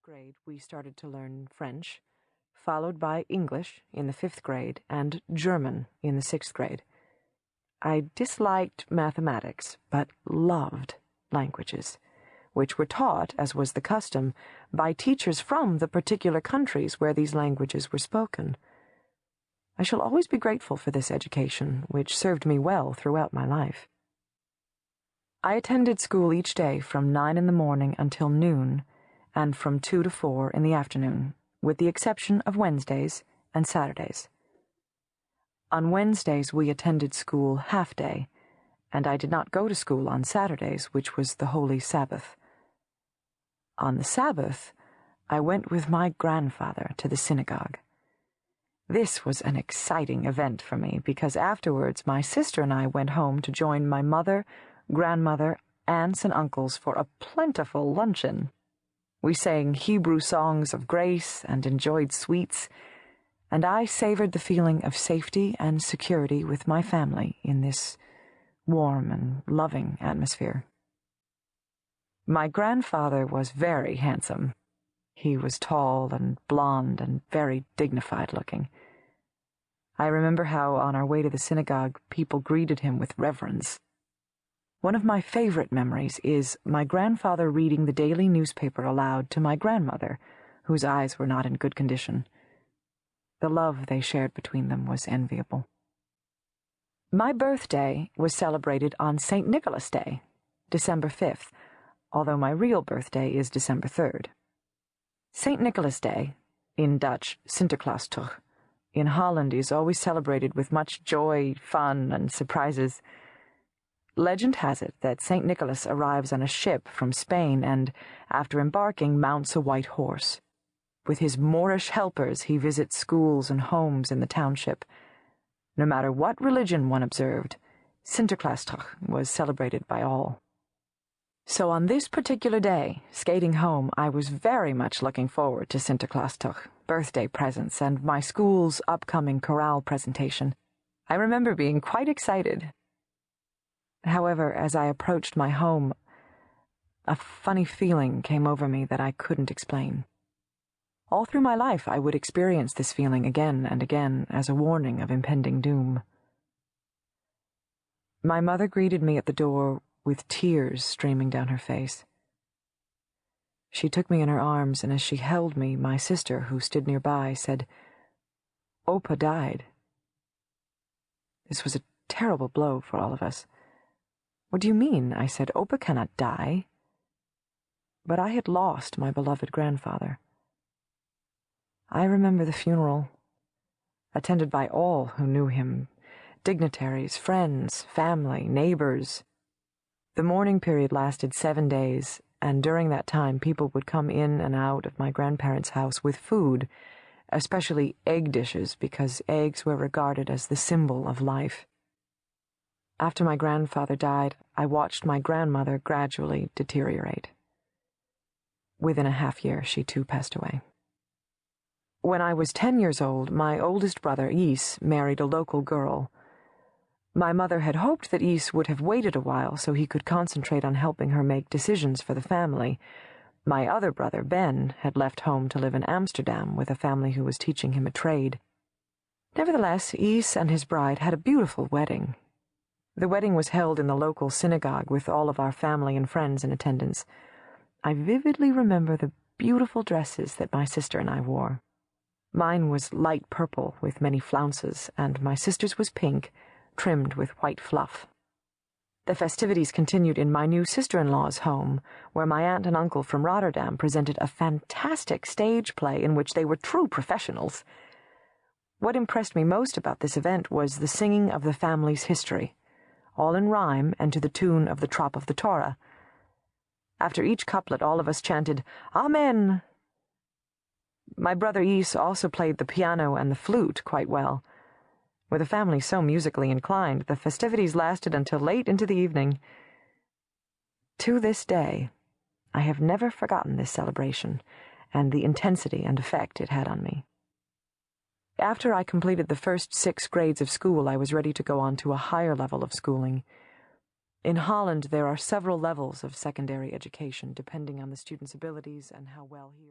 grade, we started to learn French, followed by English in the 5th grade and German in the 6th grade. I disliked mathematics, but loved languages, which were taught, as was the custom, by teachers from the particular countries where these languages were spoken. I shall always be grateful for this education, which served me well throughout my life. I attended school each day from 9 in the morning until noon, and from 2 to 4 in the afternoon, with the exception of Wednesdays and Saturdays. On Wednesdays we attended school half-day, and I did not go to school on Saturdays, which was the Holy Sabbath. On the Sabbath, I went with my grandfather to the synagogue. This was an exciting event for me, because afterwards my sister and I went home to join my mother, grandmother, aunts, and uncles for a plentiful luncheon. We sang Hebrew songs of grace and enjoyed sweets, and I savored the feeling of safety and security with my family in this warm and loving atmosphere. My grandfather was very handsome. He was tall and blond and very dignified looking. I remember how, on our way to the synagogue, people greeted him with reverence. One of my favorite memories is my grandfather reading the daily newspaper aloud to my grandmother, whose eyes were not in good condition. The love they shared between them was enviable. My birthday was celebrated on St. Nicholas Day, December 5th, although my real birthday is December 3rd. St. Nicholas Day, in Dutch Sinterklaasdag, in Holland is always celebrated with much joy, fun, and surprises. Legend has it that St. Nicholas arrives on a ship from Spain and, after embarking, mounts a white horse. With his Moorish helpers, he visits schools and homes in the township. No matter what religion one observed, Sinterklaasdag was celebrated by all. So on this particular day, skating home, I was very much looking forward to Sinterklaasdag, birthday presents, and my school's upcoming chorale presentation. I remember being quite excited. However, as I approached my home, a funny feeling came over me that I couldn't explain. All through my life, I would experience this feeling again and again as a warning of impending doom. My mother greeted me at the door with tears streaming down her face. She took me in her arms, and as she held me, my sister, who stood nearby, said, "Opa died." This was a terrible blow for all of us. "What do you mean?" I said. "Opa cannot die." But I had lost my beloved grandfather. I remember the funeral, attended by all who knew him, dignitaries, friends, family, neighbors. The mourning period lasted 7 days, and during that time people would come in and out of my grandparents' house with food, especially egg dishes, because eggs were regarded as the symbol of life. After my grandfather died, I watched my grandmother gradually deteriorate. Within a half year, she too passed away. When I was 10 years old, my oldest brother, Is, married a local girl. My mother had hoped that Is would have waited a while so he could concentrate on helping her make decisions for the family. My other brother, Ben, had left home to live in Amsterdam with a family who was teaching him a trade. Nevertheless, Is and his bride had a beautiful wedding. The wedding was held in the local synagogue with all of our family and friends in attendance. I vividly remember the beautiful dresses that my sister and I wore. Mine was light purple with many flounces, and my sister's was pink, trimmed with white fluff. The festivities continued in my new sister-in-law's home, where my aunt and uncle from Rotterdam presented a fantastic stage play in which they were true professionals. What impressed me most about this event was the singing of the family's history, all in rhyme and to the tune of the Trop of the Torah. After each couplet, all of us chanted, "Amen." My brother Is also played the piano and the flute quite well. With a family so musically inclined, the festivities lasted until late into the evening. To this day, I have never forgotten this celebration and the intensity and effect it had on me. After I completed the first 6 grades of school, I was ready to go on to a higher level of schooling. In Holland, there are several levels of secondary education, depending on the student's abilities and how well he